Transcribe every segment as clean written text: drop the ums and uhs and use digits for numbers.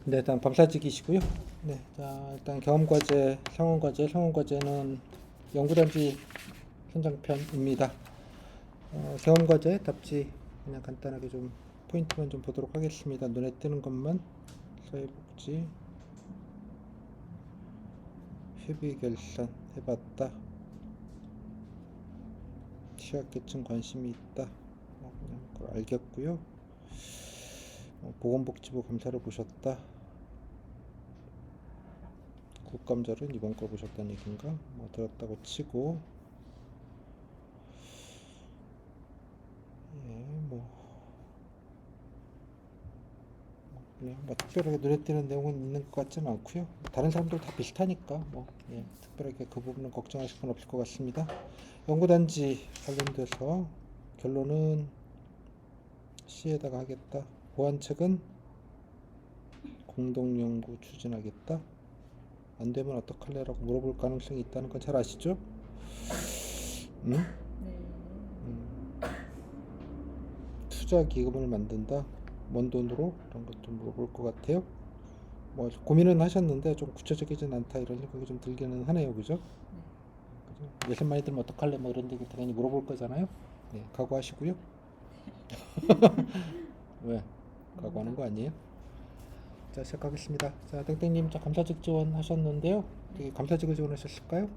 네, 일단 감사직이시고요. 네, 자 일단 경험과제, 상원과제, 상원과제는 연구단지 선장편입니다. 경험과제 답지 그냥 간단하게 좀 포인트만 좀 보도록 하겠습니다. 눈에 띄는 것만 사회복지 회비 결산 해봤다. 취약계층 관심이 있다. 그냥 그걸 알겠고요. 보건복지부 감사를 보셨다. 국감자는 이번 걸 보셨다는 얘기인가? 뭐 들었다고 치고, 예, 그냥 뭐 특별하게 눈에 띄는 내용은 있는 것 같지는 않고요. 다른 사람들 다 비슷하니까 예, 특별하게 그 부분은 걱정하실 건 없을 것 같습니다. 연구단지 관련돼서 결론은 C에다가 하겠다. 보완책은 공동연구 추진하겠다. 안 되면 어떡할래라고 물어볼 가능성이 있다는 건 잘 아시죠? 응? 네. 투자 기금을 만든다. 뭔 돈으로? 이런 것도 물어볼 것 같아요. 뭐 고민은 하셨는데 좀 구체적이진 않다 이런 생각이 좀 들기는 하네요, 그죠? 그죠? 예산 많이 들면 어떡할래? 뭐 이런 얘기 당연히 물어볼 거잖아요. 네, 각오하시고요. 왜? 각오하는 거 아니에요? 자, 시작하겠습니다. 자, 땡땡님, 자 감사직 지원하셨는데요. 네. 감사직을 지원하셨을까요?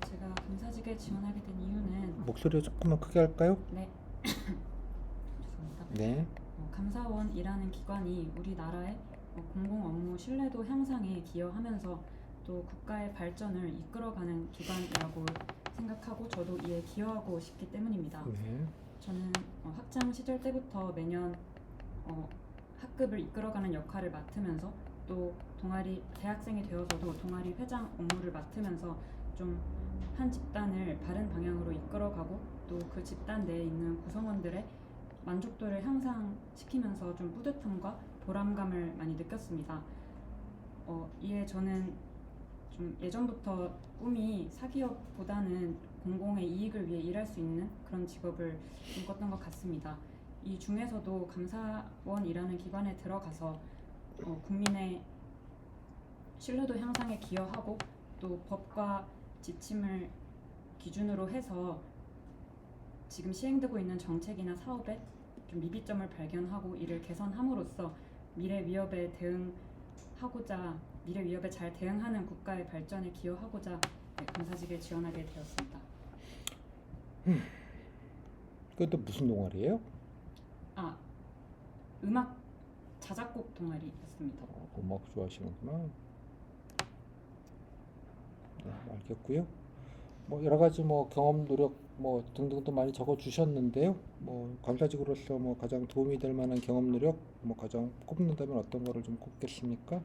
제가 감사직에 지원하게 된 이유는 목소리 조금만 크게 할까요? 네. 죄송합니다. 네. 감사원이라는 기관이 우리나라의 공공 업무 신뢰도 향상에 기여하면서 또 국가의 발전을 이끌어가는 기관이라고 생각하고 저도 이에 기여하고 싶기 때문입니다. 네. 저는 학창 시절 때부터 매년 학급을 이끌어가는 역할을 맡으면서 또 동아리 대학생이 되어서도 동아리 회장 업무를 맡으면서 좀 한 집단을 바른 방향으로 이끌어가고 또 그 집단 내에 있는 구성원들의 만족도를 향상시키면서 좀 뿌듯함과 보람감을 많이 느꼈습니다. 이에 저는 좀 예전부터 꿈이 사기업보다는 공공의 이익을 위해 일할 수 있는 그런 직업을 꿈꿨던 것 같습니다. 이 중에서도 감사원이라는 기관에 들어가서 국민의 신뢰도 향상에 기여하고 또 법과 지침을 기준으로 해서 지금 시행되고 있는 정책이나 사업에 좀 미비점을 발견하고 이를 개선함으로써 미래 위협에 잘 대응하는 국가의 발전에 기여하고자 감사직에 지원하게 되었습니다. 그것도 무슨 동아리예요? 음악 자작곡 동아리였습니다. 음악 좋아하시는구나. 네, 알겠고요. 뭐 여러 가지 뭐 경험, 노력 뭐 등등도 많이 적어 주셨는데요. 뭐 감사직으로서 뭐 가장 도움이 될 만한 경험, 노력 뭐 가장 꼽는다면 어떤 거를 좀 꼽겠습니까?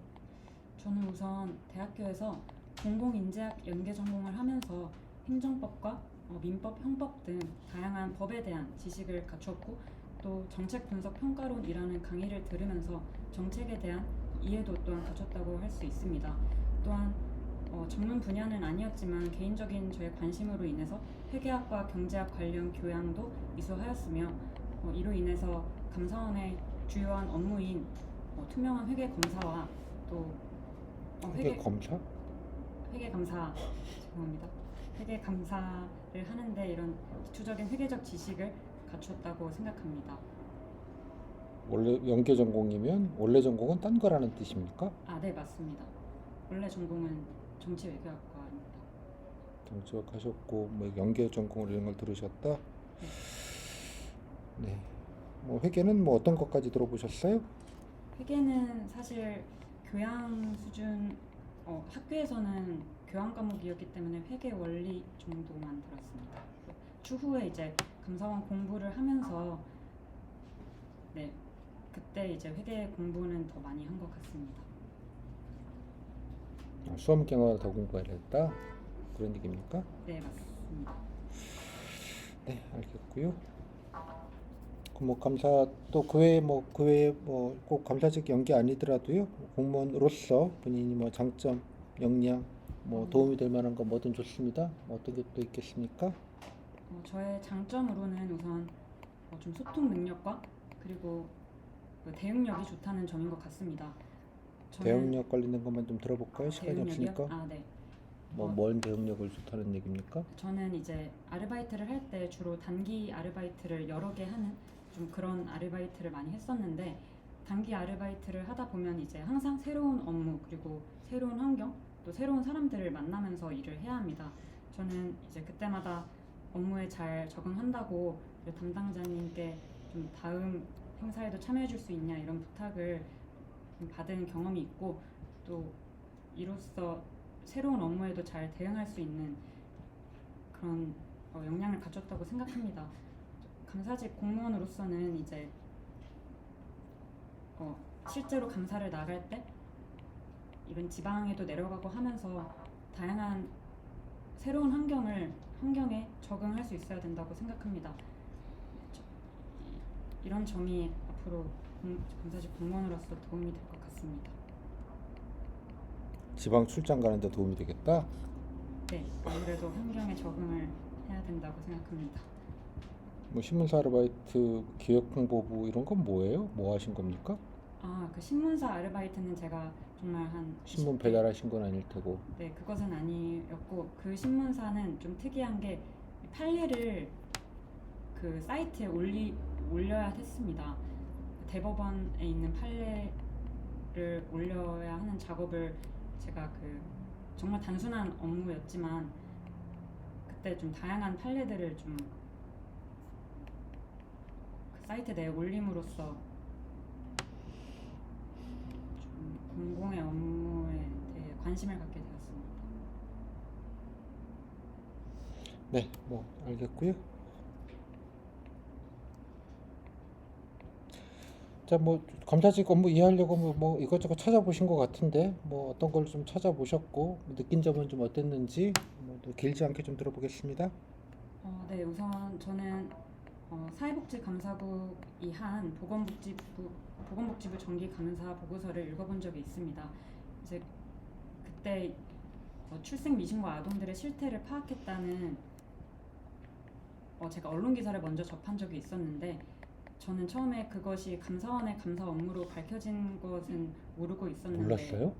저는 우선 대학교에서 공공인재학 연계 전공을 하면서 행정법과 민법, 형법 등 다양한 법에 대한 지식을 갖췄고 또 정책 분석 평가론이라는 강의를 들으면서 정책에 대한 이해도 또한 갖췄다고 할 수 있습니다. 또한 전문 분야는 아니었지만 개인적인 저의 관심으로 인해서 회계학과 경제학 관련 교양도 이수하였으며 이로 인해서 감사원의 주요한 업무인 투명한 회계 검사와 또 회계 검사? 회계 감사 죄송합니다. 회계 감사를 하는데 이런 기초적인 회계적 지식을 갖췄다고 생각합니다. 원래 연계 전공이면 원래 전공은 딴 거라는 뜻입니까? 네, 맞습니다. 원래 전공은 정치외교학과입니다. 정치학 하셨고 뭐 연계 전공을 이런 걸 들으셨다. 네. 네. 뭐 회계는 뭐 어떤 것까지 들어보셨어요? 회계는 사실 교양 수준 학교에서는 교양 과목이었기 때문에 회계 원리 정도만 들었습니다. 추후에 이제 감사원 공부를 하면서 네, 그때 이제 회계 공부는 더 많이 한 것 같습니다. 수험 경험을 더 공부해야 했다. 그런 얘기입니까? 네, 맞습니다. 네, 알겠고요. 뭐 감사 또 그 외에 그 외에 뭐 꼭 감사직 연계 아니더라도요. 공무원으로서 본인이 뭐 장점, 역량 뭐 도움이 될 만한 거 뭐든 좋습니다. 뭐 어떤 게 또 있겠습니까? 저의 장점으로는 우선 좀 소통 능력과 그리고 대응력이 좋다는 점인 것 같습니다. 대응력 관련된 것만 좀 들어볼까요? 시간이 대응력이요? 없으니까. 아, 네. 뭔 대응력을 좋다는 얘기입니까? 저는 이제 아르바이트를 할 때 주로 단기 아르바이트를 여러 개 하는 좀 그런 아르바이트를 많이 했었는데, 단기 아르바이트를 하다 보면 이제 항상 새로운 업무 그리고 새로운 환경 또 새로운 사람들을 만나면서 일을 해야 합니다. 저는 이제 그때마다 업무에 잘 적응한다고 담당자님께 좀 다음 행사에도 참여해 줄 수 있냐 이런 부탁을 받은 경험이 있고, 또 이로써 새로운 업무에도 잘 대응할 수 있는 그런 역량을 갖췄다고 생각합니다. 감사직 공무원으로서는 이제 실제로 감사를 나갈 때 이런 지방에도 내려가고 하면서 다양한 새로운 환경에 적응할 수 있어야 된다고 생각합니다. 이런 점이 앞으로 감사직 공무원으로서 도움이 될 것 같습니다. 지방 출장 가는데 도움이 되겠다. 네, 아무래도 환경에 적응을 해야 된다고 생각합니다. 뭐 신문사 아르바이트, 기획홍보부 이런 건 뭐예요? 뭐 하신 겁니까? 그 신문사 아르바이트는 제가 정말 한 신문 20대 배달하신 건 아닐 테고. 네, 그것은 아니었고, 그 신문사는 좀 특이한 게 판례를 그 사이트에 올려야 했습니다. 대법원에 있는 판례를 올려야 하는 작업을 제가 정말 단순한 업무였지만 그때 좀 다양한 판례들을 좀 그 사이트 내에 올림으로써 좀 공공의 업무에 대해 관심을 갖게 되었습니다. 네, 뭐 알겠고요. 자, 뭐 감사직 업무 이해하려고 뭐 이것저것 찾아보신 것 같은데, 뭐 어떤 걸 좀 찾아보셨고 느낀 점은 좀 어땠는지 또 길지 않게 좀 들어보겠습니다. 네, 우선 저는 사회복지감사국이 한 보건복지부 정기 감사 보고서를 읽어본 적이 있습니다. 이제 그때 출생 미신고 아동들의 실태를 파악했다는 제가 언론 기사를 먼저 접한 적이 있었는데, 저는 처음에 그것이 감사원의 감사 업무로 밝혀진 것은 모르고 있었는데. 몰랐어요?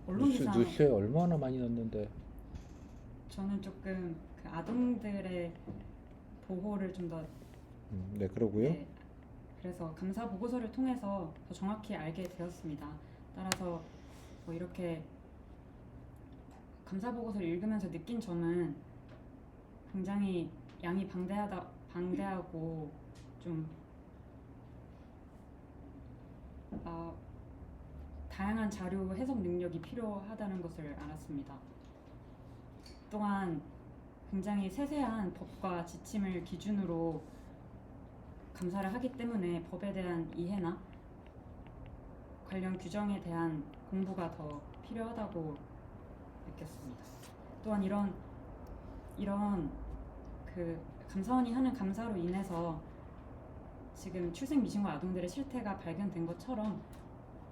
언론 기사 뉴스에 얼마나 많이 났는데. 저는 조금 그 아동들의 보호를 좀 더 네, 그러고요. 네, 그래서 감사 보고서를 통해서 더 정확히 알게 되었습니다. 따라서 이렇게 감사 보고서를 읽으면서 느낀 점은 굉장히 양이 방대하고 좀 다양한 자료 해석 능력이 필요하다는 것을 알았습니다. 또한 굉장히 세세한 법과 지침을 기준으로 감사를 하기 때문에 법에 대한 이해나 관련 규정에 대한 공부가 더 필요하다고 느꼈습니다. 또한 이런 그 감사원이 하는 감사로 인해서 지금 출생 미신고 아동들의 실태가 발견된 것처럼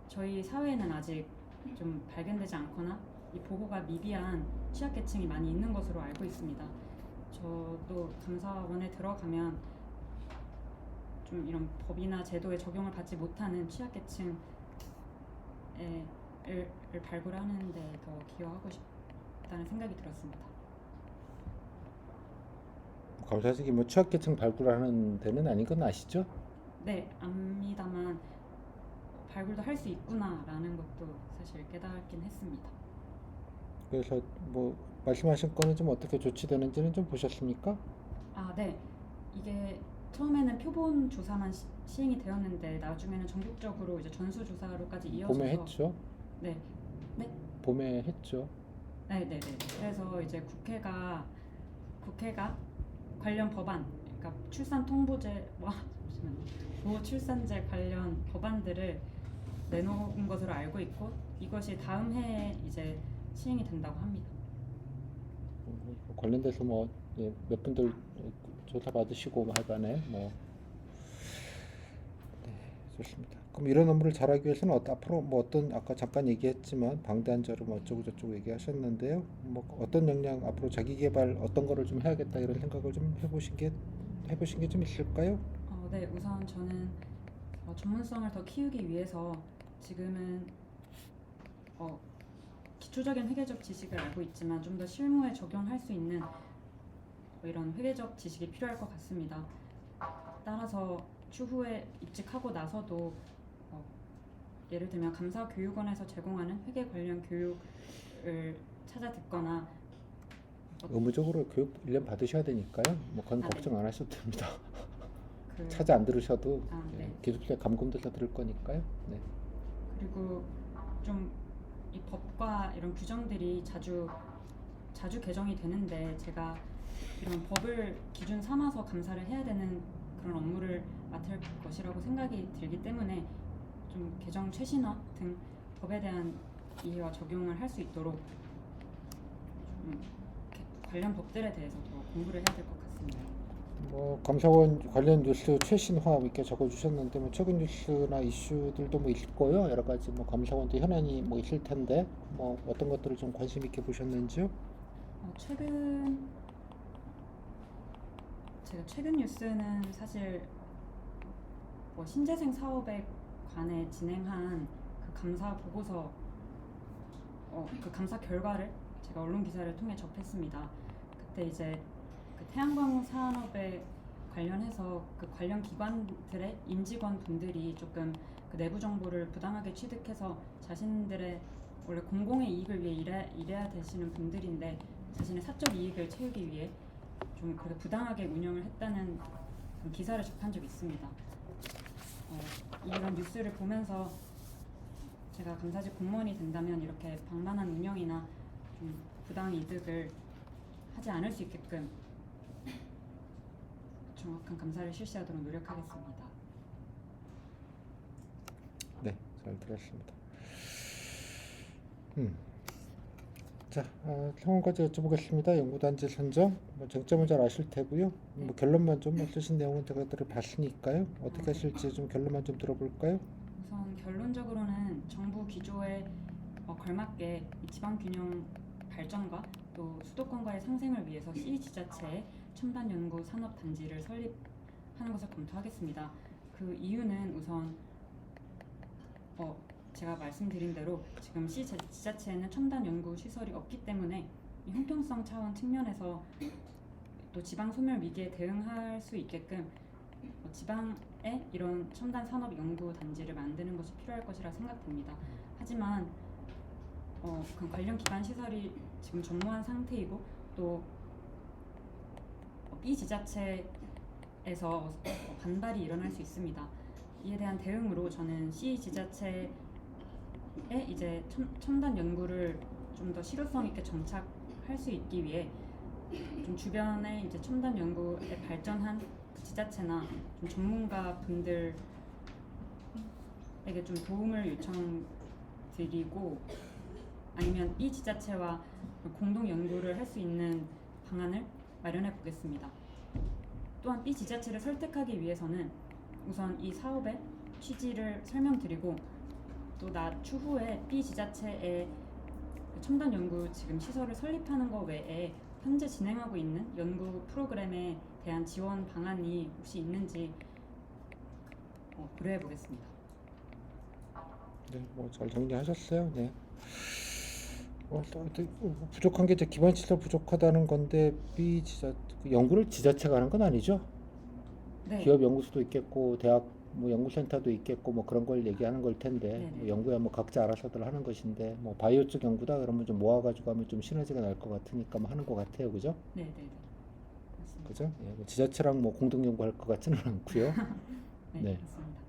저희 사회에는 아직 좀 발견되지 않거나 이 보호가 미비한 취약계층이 많이 있는 것으로 알고 있습니다. 저도 감사원에 들어가면 좀 이런 법이나 제도에 적용을 받지 못하는 취약계층을 발굴하는 데 더 기여하고 싶다는 생각이 들었습니다. 감사직이 뭐 취약계층 발굴하는 데는 아닌 건 아시죠? 네, 압니다만 발굴도 할 수 있구나라는 것도 사실 깨닫긴 했습니다. 그래서 뭐 말씀하신 거는 좀 어떻게 조치되는지는 좀 보셨습니까? 네. 이게 처음에는 표본 조사만 시행이 되었는데 나중에는 전국적으로 이제 전수 조사로까지 이어져서 봄에 했죠. 네. 네? 봄에 했죠. 네. 그래서 이제 국회가 관련 법안, 그러니까 출산 통보제, 잠시만요. 보호 출산제 관련 법안들을 내놓은 것으로 알고 있고, 이것이 다음 해에 이제 시행이 된다고 합니다. 관련돼서 몇 분들 조사 받으시고 하간에 네, 좋습니다. 그럼 이런 업무를 잘하기 위해서는 앞으로 어떤 아까 잠깐 얘기했지만 방대한 자료 어쩌고 저쩌고 얘기하셨는데요. 어떤 역량 앞으로 자기 개발 어떤 거를 좀 해야겠다 이런 생각을 좀 해보신 게 좀 있을까요? 네, 우선 저는 전문성을 더 키우기 위해서 지금은 기초적인 회계적 지식을 알고 있지만 좀 더 실무에 적용할 수 있는 이런 회계적 지식이 필요할 것 같습니다. 따라서 추후에 입직하고 나서도 예를 들면 감사교육원에서 제공하는 회계 관련 교육을 찾아 듣거나 의무적으로 교육 1년 받으셔야 되니까요. 뭐 그건 네. 걱정 안 하셔도 됩니다. 그 찾아 안 들으셔도 네. 기술자 감금돼서 들을 거니까요. 네. 그리고 좀 이 법과 이런 규정들이 자주 개정이 되는데 제가 이런 법을 기준 삼아서 감사를 해야 되는 그런 업무를 맡을 것이라고 생각이 들기 때문에 좀 개정 최신화 등 법에 대한 이해와 적용을 할 수 있도록 좀 관련 법들에 대해서 더 공부를 해야 될 것 같습니다. 뭐 감사원 관련 뉴스 최신화 이렇게 적어주셨는데 뭐 최근 뉴스나 이슈들도 뭐 있을 거요. 여러 가지 뭐 감사원도 현안이 뭐 있을 텐데 뭐 어떤 것들을 좀 관심 있게 보셨는지요? 최근 뉴스는 사실 뭐 신재생 사업에 관해 진행한 그 감사 보고서 그 감사 결과를 제가 언론 기사를 통해 접했습니다. 그때 이제 그 태양광 산업에 관련해서 그 관련 기관들의 임직원 분들이 조금 그 내부 정보를 부당하게 취득해서 자신들의 원래 공공의 이익을 위해 일해야 되시는 분들인데 자신의 사적 이익을 채우기 위해 좀 그렇게 부당하게 운영을 했다는 그런 기사를 접한 적이 있습니다. 이런 뉴스를 보면서 제가 감사직 공무원이 된다면 이렇게 방만한 운영이나 좀 부당 이득을 하지 않을 수 있게끔 정확한 감사를 실시하도록 노력하겠습니다. 네, 잘 들었습니다. 자, 상황까지 여쭤보겠습니다. 연구단지 선정, 뭐 쟁점은 잘 아실 테고요. 뭐 결론만 좀 쓰신 내용은 제가 봤으니까요. 어떻게 하실지 좀 결론만 좀 들어볼까요? 우선 결론적으로는 정부 기조에 걸맞게 이 지방균형 발전과 또 수도권과의 상생을 위해서 시지자체의 첨단 연구 산업 단지를 설립하는 것을 검토하겠습니다. 그 이유는 우선 제가 말씀드린 대로 지금 시지자체에는 첨단 연구 시설이 없기 때문에 이 형평성 차원 측면에서 또 지방 소멸 위기에 대응할 수 있게끔 지방에 이런 첨단 산업 연구 단지를 만드는 것이 필요할 것이라 생각됩니다. 하지만 그 관련 기반 시설이 지금 전무한 상태이고 또 B 지자체에서 반발이 일어날 수 있습니다. 이에 대한 대응으로 저는 C 지자체에 이제 첨단 연구를 좀 더 실효성 있게 정착할 수 있기 위해 좀 주변에 이제 첨단 연구에 발전한 지자체나 좀 전문가 분들에게 좀 도움을 요청드리고 아니면 이 지자체와 공동 연구를 할 수 있는 방안을 마련해 보겠습니다. 또한 B 지자체를 설득하기 위해서는 우선 이 사업의 취지를 설명드리고 또 추후에 B 지자체에 첨단 연구 지금 시설을 설립하는 것 외에 현재 진행하고 있는 연구 프로그램에 대한 지원 방안이 혹시 있는지 고려해 보겠습니다. 네, 뭐 잘 정리하셨어요. 네. 부족한 게 이제 기반 시설 부족하다는 건데 연구를 지자체가 하는 건 아니죠? 네. 기업 연구소도 있겠고 대학 뭐 연구센터도 있겠고 뭐 그런 걸 얘기하는 걸 텐데 뭐 연구야 뭐 각자 알아서들 하는 것인데 뭐 바이오 쪽 연구다 그러면 좀 모아가지고 하면 좀 시너지가 날 것 같으니까 뭐 하는 것 같아요, 그죠? 네. 맞습니다. 그죠? 예, 뭐 지자체랑 뭐 공동 연구할 것 같지는 않고요. 네, 맞습니다.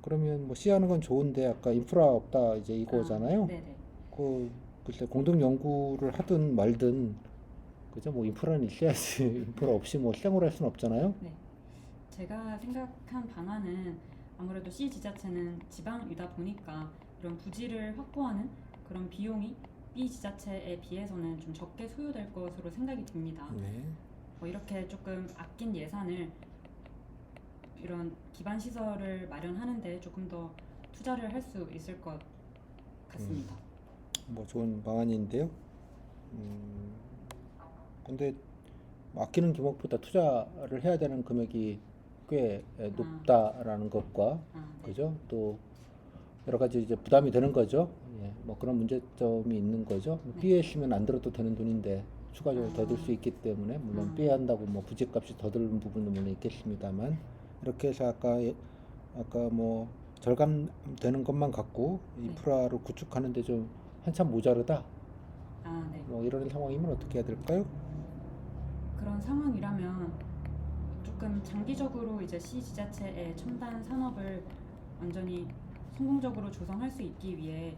그러면 뭐 C 하는 건 좋은데 아까 인프라 없다 이제 이거잖아요. 네네. 글쎄 공동 연구를 하든 말든 그죠? 뭐 인프라는 있어야지. 인프라 없이 뭐 생으로 할 수는 없잖아요. 네. 제가 생각한 방안은 아무래도 C 지자체는 지방이다 보니까 이런 부지를 확보하는 그런 비용이 B 지자체에 비해서는 좀 적게 소요될 것으로 생각이 듭니다. 네. 이렇게 조금 아낀 예산을 이런 기반 시설을 마련하는데 조금 더 투자를 할 수 있을 것 같습니다. 뭐 좋은 방안인데요. 근데 아끼는 규모보다 투자를 해야 되는 금액이 꽤 높다라는 것과 네. 그죠? 또 여러 가지 이제 부담이 되는 거죠. 예. 뭐 그런 문제점이 있는 거죠. 네. B에 있으면 안 들어도 되는 돈인데 추가적으로 더 들 수 아. 있기 때문에 물론 아. B에 한다고 뭐 부지값이 더 드는 부분도 물론 있겠습니다만 이렇게 해서 아까 뭐 절감되는 것만 갖고 네. 인프라를 구축하는데 좀 한참 모자르다. 아, 네. 뭐 이런 상황이면 어떻게 해야 될까요? 그런 상황이라면 조금 장기적으로 이제 시 지자체의 첨단 산업을 완전히 성공적으로 조성할 수 있기 위해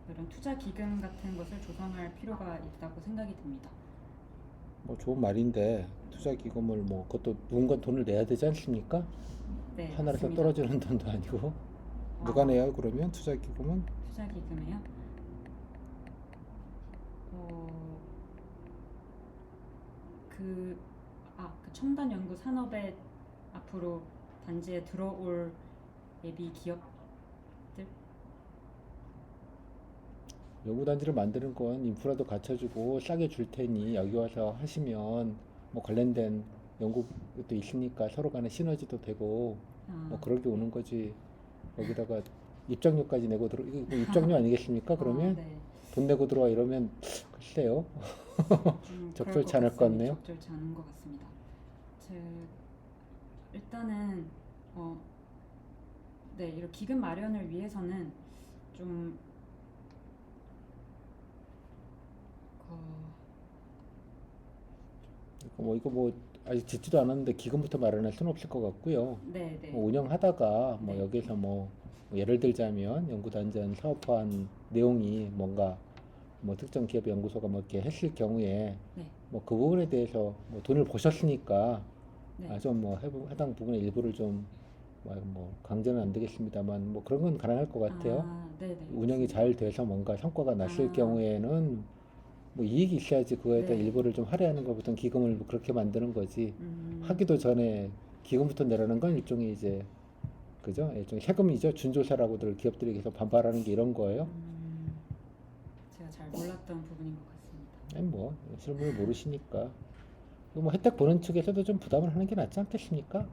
이런 투자 기금 같은 것을 조성할 필요가 있다고 생각이 듭니다. 뭐 좋은 말인데 투자 기금을 뭐 그것도 누군가 돈을 내야 되지 않습니까? 네, 하늘에서 맞습니다. 떨어지는 돈도 아니고 누가 내요 그러면 투자 기금은? 투자 기금이요? 그 첨단 연구 산업에 앞으로 단지에 들어올 예비 기업들? 연구단지를 만드는 건 인프라도 갖춰주고 싸게 줄 테니 여기 와서 하시면 뭐 관련된 연구도 있으니까 서로 간에 시너지도 되고 뭐 그러게 오는 거지. 여기다가 입장료까지 내고 들어 이거 뭐 입장료 아니겠습니까? 그러면 네. 돈 내고 들어와 이러면 글쎄요. 적절치 않을 것 같네요. 적절치 않은 것 같습니다. 일단은 네, 이런 기금 마련을 위해서는 좀 뭐 이거 뭐 아직 짓지도 않았는데 기금부터 마련할 수는 없을 것 같고요. 네, 네. 뭐 운영하다가 뭐 네. 여기서 뭐 예를 들자면 연구단전 사업화한 내용이 뭔가 뭐 특정 기업 연구소가 뭐 이렇게 했을 경우에 네. 뭐 그 부분에 대해서 뭐 돈을 보셨으니까 네. 좀 뭐 해당 부분의 일부를 좀 뭐 강제는 안 되겠습니다만 뭐 그런 건 가능할 것 같아요. 네, 네. 운영이 잘 돼서 뭔가 성과가 났을 경우에는 뭐 이익이 있어야지 그거에 대한 네. 일부를 좀 할애하는 것보다는 기금을 뭐 그렇게 만드는 거지. 음. 하기도 전에 기금부터 내라는 건 일종의 이제 그죠? 일종의 세금이죠. 준조세라고들 기업들이 계속 반발하는 게 이런 거예요. 제가 잘 몰랐던 부분인 것 같습니다. 아니 뭐 실물을 모르시니까 뭐 혜택 보는 측에서도 좀 부담을 하는 게 낫지 않겠습니까?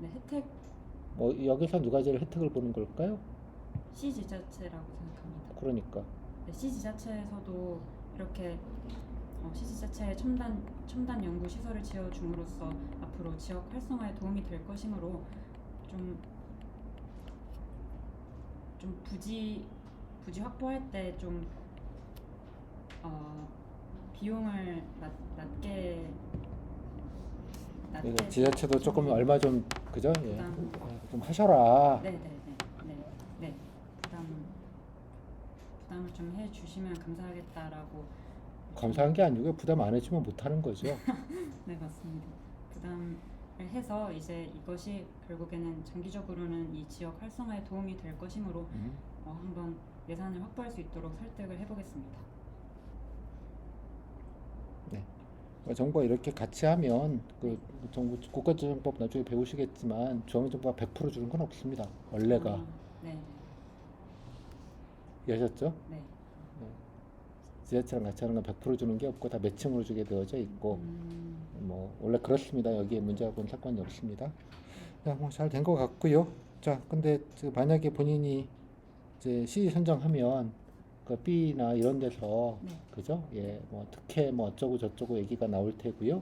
네, 혜택 뭐 여기서 누가 제일 혜택을 보는 걸까요? 시 지자체라고 생각합니다. 그러니까 네, 시 지자체에서도 이렇게 시 지자체의 첨단 연구 시설을 지어 줌으로써 앞으로 지역 활성화에 도움이 될 것이므로 좀 부지 확보할 때 좀 비용을 낮게 그러니까 지자체도 조금 얼마 좀 그죠? 예. 부담. 좀 하셔라. 네. 부담을 좀 해주시면 감사하겠다라고. 감사한 게 아니고 부담 안 해주면 못 하는 거죠. 네, 맞습니다. 부담을 해서 이제 이것이 결국에는 장기적으로는 이 지역 활성화에 도움이 될 것이므로 한번 예산을 확보할 수 있도록 설득을 해보겠습니다. 네. 정부가 이렇게 같이 하면 그 정부 국가재정법 나중에 배우시겠지만 중앙정부가 100% 주는 건 없습니다. 원래가 네. 이해하셨죠? 네. 지자체랑 같이 하는 건 100% 주는 게 없고 다 매칭으로 주게 되어져 있고 뭐 원래 그렇습니다. 여기에 문제하고는 상관이 없습니다. 뭐 잘 된 것 같고요. 자, 근데 만약에 본인이 이제 시 선정하면 그 B나 이런 데서 네. 그죠? 예, 뭐 특혜 뭐 어쩌고 저쩌고 얘기가 나올 테고요.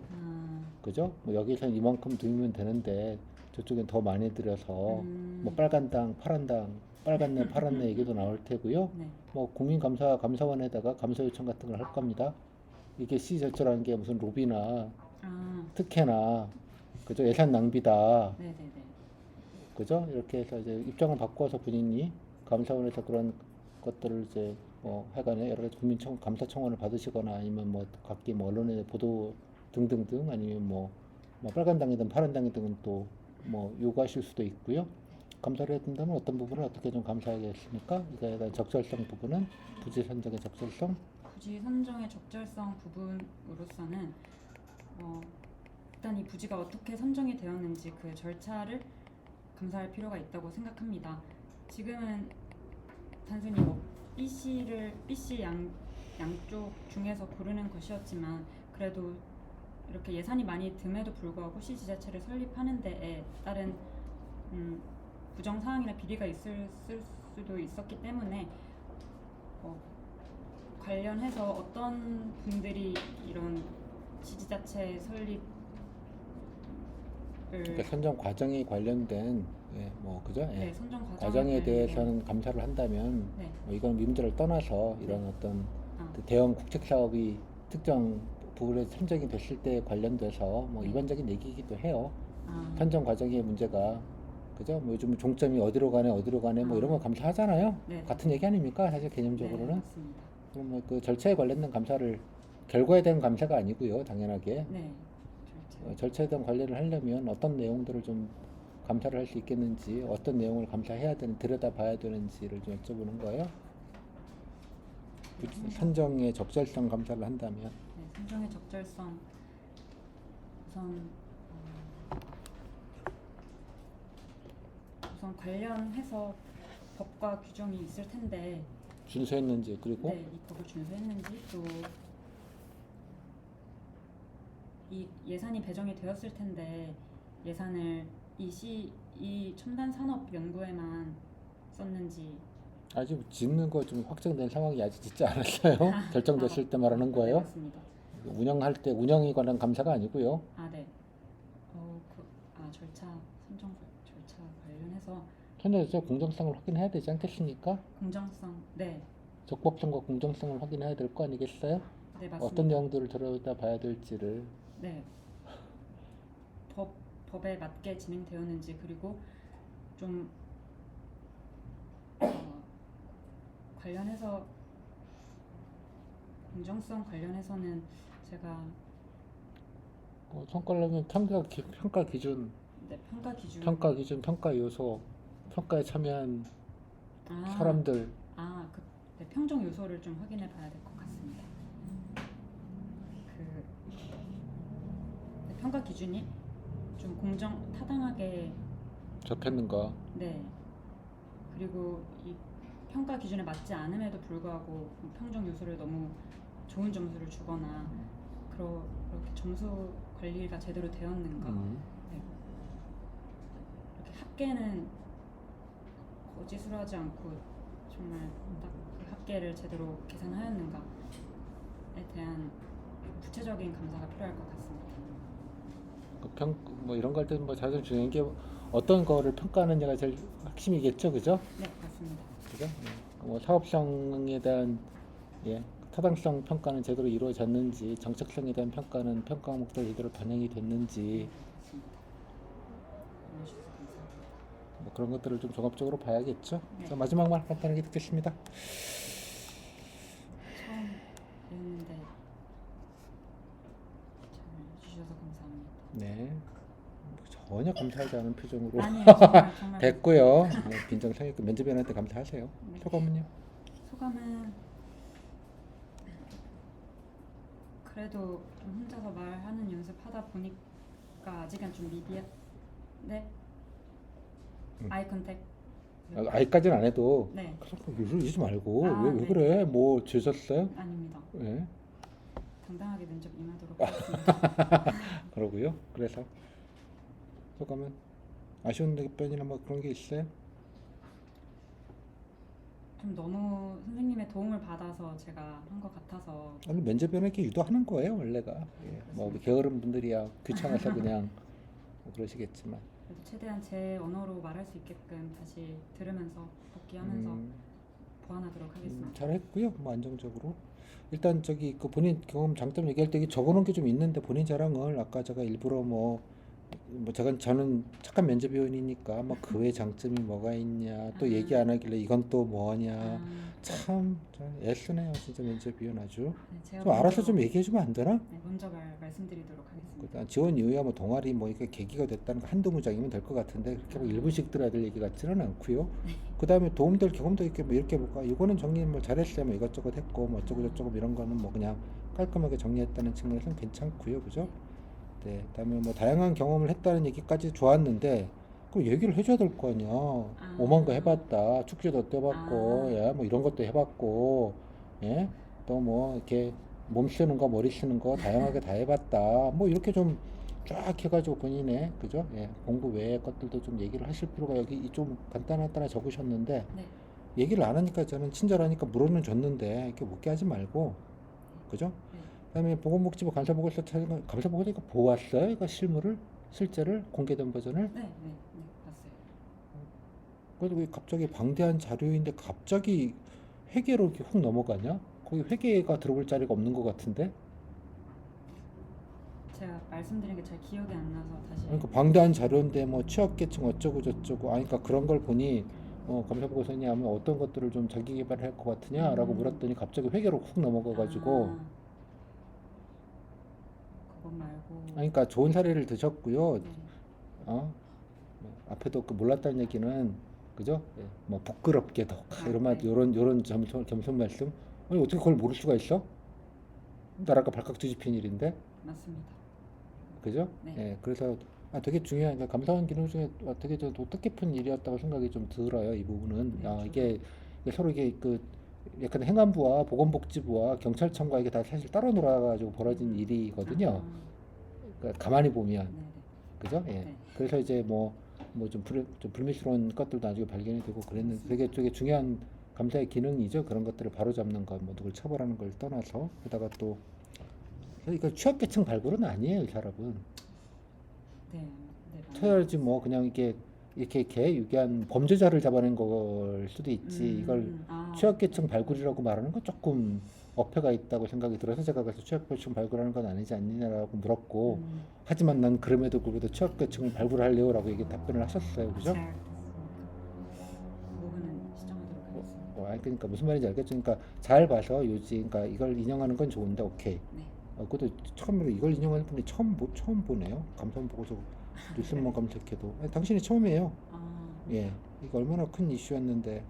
그죠? 뭐 여기서 이만큼 들면 되는데 저쪽엔 더 많이 들여서 뭐 빨간 당, 파란 당, 빨갛네, 파랗네 얘기도 나올 테고요. 네. 뭐 국민감사원에다가 감사 요청 같은 걸 할 겁니다. 이게 시 절차라는 게 무슨 로비나 특혜나 그죠? 예산 낭비다. 네. 그죠? 이렇게 해서 이제 입장을 바꿔서 본인이 감사원에서 그런 것들을 이제 뭐 하여간에 여러 가지 감사청원을 받으시거나 아니면 뭐 각기 뭐 언론의 보도 등등등 아니면 뭐 빨간 당이든 파란 당이든 또 뭐 요구하실 수도 있고요. 감사를 해야 된다면 어떤 부분을 어떻게 좀 감사하겠습니까? 이거에 대한 적절성 부분은 부지 선정의 적절성. 부지 선정의 적절성 부분으로서는 일단 이 부지가 어떻게 선정이 되었는지 그 절차를 감사할 필요가 있다고 생각합니다. 지금은 단순히 뭐 BC 양쪽 중에서 고르는 것이었지만 그래도 이렇게 예산이 많이 듦에도 불구하고 시 지자체를 설립하는 데에 따른 부정 사항이나 비리가 있을 수도 있었기 때문에 관련해서 어떤 분들이 이런 지자체 설립을 그러니까 선정 과정에 관련된 뭐 그죠? 네, 선정 과정에 관련된, 대해서는 감사를 한다면 네. 뭐 이건 문제를 떠나서 이런 네. 어떤 아, 대형 국책 사업이 특정 부분에 선정이 됐을 때 관련돼서 뭐 네. 일반적인 얘기이기도 해요. 아, 선정 과정의 문제가 그죠? 뭐 요즘 종점이 어디로 가네 뭐 이런 거 감사하잖아요. 네. 같은 얘기 아닙니까? 사실 네, 개념적으로는. 맞습니다. 그럼 뭐 그 절차에 관련된 감사를 결과에 대한 감사가 아니고요, 당연하게. 네, 절차에 대한 관리를 하려면 어떤 내용들을 좀 감사를 할 수 있겠는지, 어떤 내용을 감사해야 되는, 들여다봐야 되는지를 좀 여쭤보는 거예요. 선정의 적절성 감사를 한다면. 네, 선정의 적절성 우선 관련해서 법과 규정이 있을 텐데 준수했는지, 그리고 네, 이 법을 준수했는지 또 이 예산이 배정이 되었을 텐데 예산을 이 첨단 산업 연구에만 썼는지 아직 짓는 거 좀 확정된 상황이 아직 짓지 않았어요. 결정됐을 때 말하는 네, 거예요. 맞습니다. 운영할 때 운영에 관한 감사가 아니고요. 네. 선정 절차 관련해서 현재 공정성을 확인해야 되지 않겠습니까? 공정성, 네, 적법성과 공정성을 확인해야 될 거 아니겠어요? 네 맞습니다. 어떤 내용들을 들여다봐야 될지를. 네, 법에 맞게 진행되었는지 그리고 좀 관련해서 공정성 관련해서는 제가 성과를 내면 평가 기준, 네, 평가 요소, 평가에 참여한 아, 사람들. 네, 평정 요소를 좀 확인해 봐야 될 것 같습니다. 네, 평가 기준이 좀 타당하게 접했는가. 네. 그리고 이 평가 기준에 맞지 않음에도 불구하고 평정 요소를 너무 좋은 점수를 주거나 그렇게 점수 관리가 제대로 되었는가. 네. 이렇게 합계는 거짓으로 하지 않고 정말 딱 그 합계를 제대로 계산하였는가에 대한 구체적인 감사가 필요할 것 같습니다. 뭐 이런 거 할 때 뭐 가장 중요한 게 어떤 거를 평가하느냐가 제일 핵심이겠죠, 그죠? 네, 맞습니다. 그죠? 뭐 사업성에 대한 타당성 평가는 제대로 이루어졌는지, 정책성에 대한 평가는 평가 목표 제대로 반영이 됐는지, 맞습니다. 알려주셔서 감사합니다. 뭐 그런 것들을 좀 종합적으로 봐야겠죠. 네. 자, 마지막 말 간단하게 듣겠습니다. 처음 뵀는데 잘 해주셔서 감사합니다. 네. 전혀 감사하지 않은 표정으로 아니요, 정말 됐고요. 빈정상했고 면접위원한테 감사하세요. 네. 소감은요? 소감은 그래도 좀 혼자서 말하는 연습하다 보니까 아직은 좀 네? 아이 컨택. 아이까지는 안 해도 네. 이러지 말고 왜 네. 그래? 뭐 죄졌어요? 아닙니다. 네. 당당하게 면접 임하도록 하겠습니다. 그러고요. 그래서 소감은 아쉬운 답변이나 뭐 그런 게 있어요? 좀 너무 선생님의 도움을 받아서 제가 한 것 같아서 아니 면접위원에게 유도하는 거예요 원래가. 뭐 게으른 분들이야 귀찮아서 그냥 뭐 그러시겠지만. 그래도 최대한 제 언어로 말할 수 있게끔 다시 들으면서 복귀하면서 보완하도록 하겠습니다. 잘했고요. 뭐 안정적으로. 일단 그 본인 경험 장점 얘기할 때 적어놓은 게 좀 있는데 본인 자랑을 아까 제가 일부러 저는 착한 면접위원이니까 뭐 그 외 장점이 뭐가 있냐 또 얘기 안 하길래 이건 또 뭐냐. 참 애쓰네요 진짜 면접위원 아주. 네, 제가 좀 알아서 좀 얘기해주면 안 되나? 네, 먼저 말씀드리도록 하겠습니다. 지원 이후야 뭐 동아리 뭐 이렇게 계기가 됐다는 거 한두 문장이면 될 것 같은데 그렇게 막 1분씩 들어야 될 얘기 같지는 않고요. 그 다음에 도움될 경험도 이렇게 뭐 이렇게 볼까 이거는 정리 뭐 잘했어요 뭐 이것저것 했고 뭐 어쩌고 저쩌고 이런 거는 뭐 그냥 깔끔하게 정리했다는 측면에서는 괜찮고요, 그죠? 네, 그다음에 뭐 다양한 경험을 했다는 얘기까지 좋았는데 그 얘기를 해줘야 될 거 아니야. 오만 거 해봤다, 축제도 떠봤고, 뭐 이런 것도 해봤고, 또 뭐 이렇게 몸 쓰는 거, 머리 쓰는 거 다양하게 다 해봤다. 뭐 이렇게 좀 쫙 해가지고 본인의 그죠? 예, 공부 외의 것들도 좀 얘기를 하실 필요가 여기 좀 간단하게 적으셨는데 네. 얘기를 안 하니까 저는 친절하니까 물어는 줬는데 이렇게 묻게 하지 말고 그죠? 네. 그다음에 보건복지부 감사보고서 찾은 거 감사보고서 이거 보았어요? 이거 실물을 실제를 공개된 버전을 네. 네. 네. 봤어요. 그래도 왜 갑자기 방대한 자료인데 갑자기 회계로 이렇게 훅 넘어가냐? 거기 회계가 들어볼 자리가 없는 것 같은데? 제가 말씀드린 게 잘 기억이 안 나서 다시. 그러니까 방대한 자료인데 뭐 취업계층 어쩌고 저쩌고 그러니까 그런 걸 보니 감사보고서니 하면 어떤 것들을 좀 자기 개발할 것 같으냐라고 물었더니 갑자기 회계로 훅 넘어가가지고 그것 말고. 그러니까 좋은 사례를 드셨고요. 네. 뭐 앞에도 그 몰랐다는 얘기는 그죠? 예, 뭐 부끄럽게도 이런 말 네. 요런 겸손 말씀. 아니 어떻게 그걸 모를 수가 있어? 나라가 발칵 뒤집힌 일인데. 맞습니다. 그죠? 네. 예, 그래서 되게 중요한 그러니까 감사원 기능 중에 되게 저 뜻깊은 일이었다고 생각이 좀 들어요. 이 부분은 네, 이게 서로 이게 그 약간 행안부와 보건복지부와 경찰청과 이게 다 사실 따로 놀아가지고 벌어진 일이거든요. 그러니까 가만히 보면 네네. 그죠? 예. 네. 그래서 이제 뭐 좀 불미스러운 것들도 나중에 발견이 되고 그랬는데 되게 중요한 감사의 기능이죠. 그런 것들을 바로잡는 것, 뭐 누굴 처벌하는 걸 떠나서 게다가 또 이거 취약계층 발굴은 아니에요, 이 사람은. 네. 네. 쳐야지 뭐 그냥 이렇게 유기한 범죄자를 잡아낸 걸 수도 있지. 이걸 취약계층 발굴이라고 말하는 건 조금 어폐가 있다고 생각이 들어서 제가 그래서 취약계층 발굴하는 건 아니지 않느냐라고 물었고 하지만 난 그럼에도 불구하고 취약계층을 발굴하려고라고 이게 답변을 하셨어요. 그죠? 잘 됐습니다. 그 부분은 시정하도록 하겠습니다. 아니 그러니까 무슨 말인지 알겠죠? 그러니까 잘 봐서 그러니까 이걸 인용하는 건 좋은데 오케이. 네. 그것도 처음으로 이걸 인용하는 분이 처음 보네요. 감사원 보고서 뉴스만 검색해도 당신이 처음이에요. 예, 이거 얼마나 큰 이슈였는데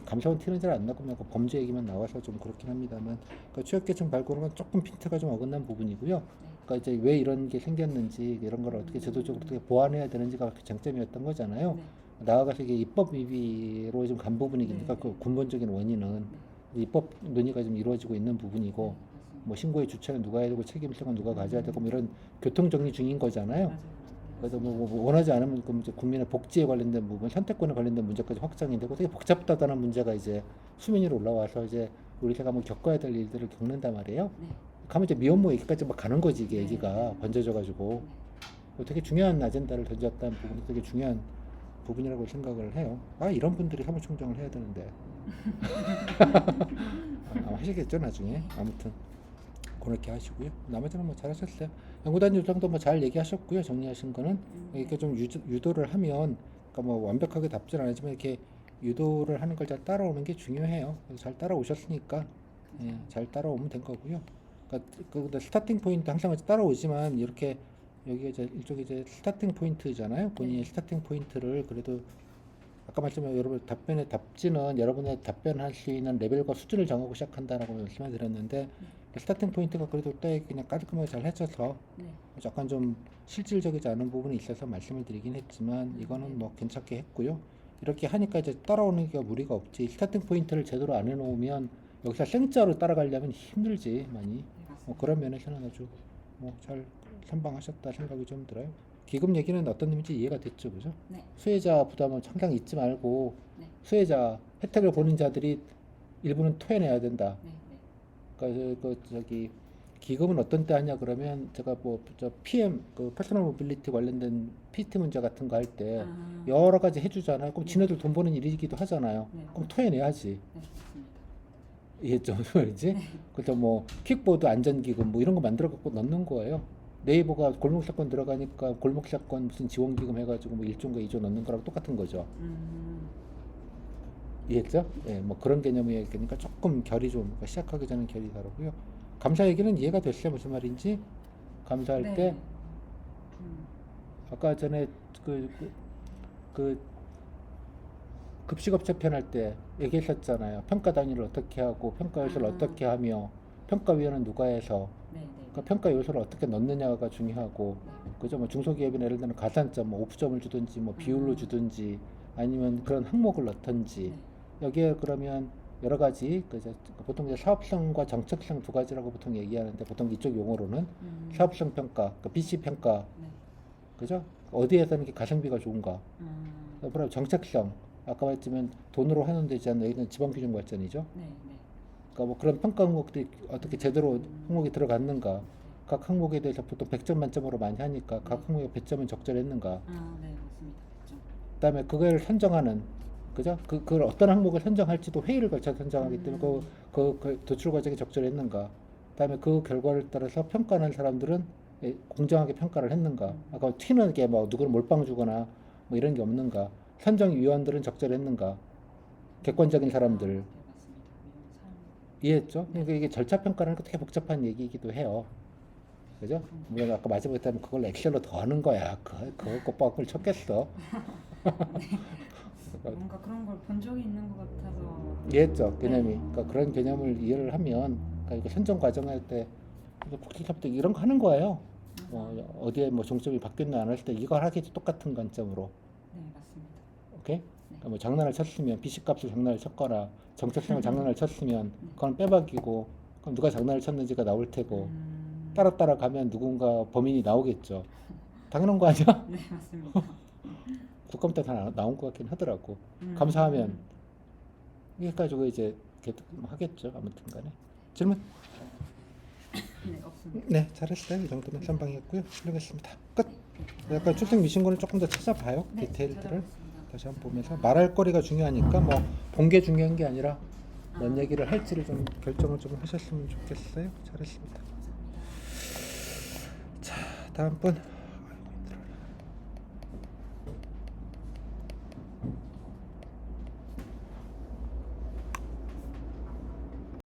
감사원 티는 잘 안 나고 그냥 범죄 얘기만 나와서 좀 그렇긴 합니다만 그러니까 취약계층 발굴은 건 조금 핀트가 좀 어긋난 부분이고요. 그러니까 이제 왜 이런 게 생겼는지 이런 걸 어떻게 제도적으로 어떻게 보완해야 되는지가 그 장점이었던 거잖아요. 네. 나아가서 이게 입법 미비로 좀 간 부분이니까 네. 그 근본적인 원인은 입법 논의가 좀 이루어지고 있는 부분이고 네. 뭐 신고의 주체는 누가 해야 되고 책임성은 누가 가져야 되고 뭐 이런 교통 정리 중인 거잖아요. 맞아요. 그래서 뭐 원하지 않으면 그럼 이제 국민의 복지에 관련된 부분, 선택권에 관련된 문제까지 확장이 되고 되게 복잡하다는 문제가 이제 수면 위로 올라와서 이제 우리 제가 뭐 겪어야 될 일들을 겪는단 말이에요. 네. 가면 이제 미혼모 얘기까지 막 가는 거지 이게 네. 얘기가 번져져가지고 되게 중요한 아젠다를 던졌다는 부분이 되게 중요한 부분이라고 생각을 해요. 이런 분들이 사무총장을 해야 되는데 아마 하시겠죠 나중에. 아무튼 그렇게 하시고요. 나머지는 뭐 잘하셨어요. 연구단 요청도 뭐 잘 얘기하셨고요. 정리하신 거는 이렇게 좀 유도를 하면 그러니까 뭐 완벽하게 답변 안 하지만 이렇게 유도를 하는 걸 잘 따라오는 게 중요해요. 그래서 잘 따라오셨으니까 잘 따라오면 된 거고요. 그러니까 스타팅 포인트 항상 따라오지만 이렇게 여기가 이제 일종의 이제 스타팅 포인트잖아요. 본인의 스타팅 포인트를 그래도 아까 말씀드린 여러분 답변의 답지는 여러분의 답변할 수 있는 레벨과 수준을 정하고 시작한다라고 말씀을 드렸는데 스타팅 포인트가 그래도 때 그냥 깔끔하게 잘 해줘서 약간 좀 실질적이지 않은 부분이 있어서 말씀을 드리긴 했지만 이거는 뭐 괜찮게 했고요. 이렇게 하니까 이제 따라오는 게 무리가 없지. 스타팅 포인트를 제대로 안 해놓으면 여기서 생짜로 따라가려면 힘들지 많이. 그런 면에서는 아주 잘 선방하셨다 생각이 좀 들어요. 기금 얘기는 어떤 의미인지 이해가 됐죠, 그죠? 네. 수혜자 부담은 항상 잊지 말고 네. 수혜자 혜택을 보는 자들이 일부는 토해내야 된다. 네. 그러니까 저기 기금은 어떤 때 하냐 그러면 제가 저 PM 그 퍼스널 모빌리티 관련된 PT 문제 같은 거 할 때 여러 가지 해주잖아요. 그럼 지네들 돈 버는 일이기도 하잖아요. 그럼 토해내야지. 네. 맞습니다. 이해했죠? 무슨 말인지? 그래서 뭐 킥보드 안전기금 뭐 이런 거 만들어 갖고 넣는 거예요. 네이버가 골목 사건 들어가니까 골목 사건 무슨 지원기금 해가지고 뭐 1조인가 2조 넣는 거랑 똑같은 거죠. 이해했죠? 예, 뭐 그런 개념이니까 조금 결이 좀 시작하기 전에 결이 다르고요. 감사 얘기는 이해가 됐어요. 무슨 말인지? 감사할 때 아까 전에 그 급식업체 편할 때 얘기했었잖아요. 평가 단위를 어떻게 하고 평가 요소를 어떻게 하며 평가위원은 누가 해서 그러니까 평가 요소를 어떻게 넣느냐가 중요하고 그죠? 뭐 중소기업이나 예를 들면 가산점 뭐 오프점을 주든지 뭐 비율로 주든지 아니면 그런 항목을 넣든지 여기에 그러면 여러 가지 보통 이제 사업성과 정책성 두 가지라고 보통 얘기하는데 보통 이쪽 용어로는 사업성 평가, BC 평가, 네. 그죠? 어디에 서는 게 가성비가 좋은가? 그리고 정책성, 아까 말했지만 돈으로 하는 데지 않나 여기는 지방기준관점이죠. 네. 네. 그러니까 뭐 그런 평가 항목들이 어떻게 제대로 항목이 들어갔는가? 각 항목에 대해서 보통 100점 만점으로 많이 하니까 각 항목에 100점은 적절했는가? 네, 맞습니다. 그렇죠. 그다음에 그걸 선정하는, 그죠? 그걸 어떤 항목을 선정할지도 회의를 거쳐서 선정하기 때문에 그 도출 과정이 적절했는가? 그다음에 그 결과를 따라서 평가하는 사람들은 공정하게 평가를 했는가? 아까 튀는 게 뭐 누구를 몰빵 주거나 뭐 이런 게 없는가? 선정 위원들은 적절했는가? 객관적인 사람들 네, 맞습니다. 사람. 이해했죠? 그러니까 이게 절차 평가라는 게 되게 복잡한 얘기이기도 해요. 그죠? 물론 아까 마지막에 그걸 엑셀로 더 하는 거야. 그거 꼬박을 쳤겠어. 뭔가 그런 걸 본 적이 있는 것 같아서. 이해했죠? 개념이. 그러니까 그런 개념을 이해를 하면, 그러니까 이거 선정 과정할 때 복잡할 때 이런 거 하는 거예요. 어디에 뭐 종점이 바뀌었나 안 했을 때 이거 하기도 똑같은 관점으로. 네, 맞습니다. 오케이? 그러니까 뭐 장난을 쳤으면 BC 값을 장난을 쳤거나 정책성을 장난을 쳤으면 그건 빼박이고 그럼 누가 장난을 쳤는지가 나올 테고 따라 가면 누군가 범인이 나오겠죠. 당연한 거 아니야? 네, 맞습니다. 국감 때 다 나온 것 같긴 하더라고. 감사하면 이게 가지고 이제 이렇게 하겠죠. 아무튼 간에. 질문? 네, 없습니다. 네, 잘했어요. 이 정도면 선방이었고요. 훌륭했습니다. 끝. 약간 출생 미신고는 조금 더 찾아봐요. 네, 디테일들을 찾아보겠습니다. 다시 한번 보면서 말할 거리가 중요하니까 뭐 본 게 중요한 게 아니라 뭔 얘기를 할지를 좀 결정을 좀 하셨으면 좋겠어요. 잘했습니다. 자, 다음 분.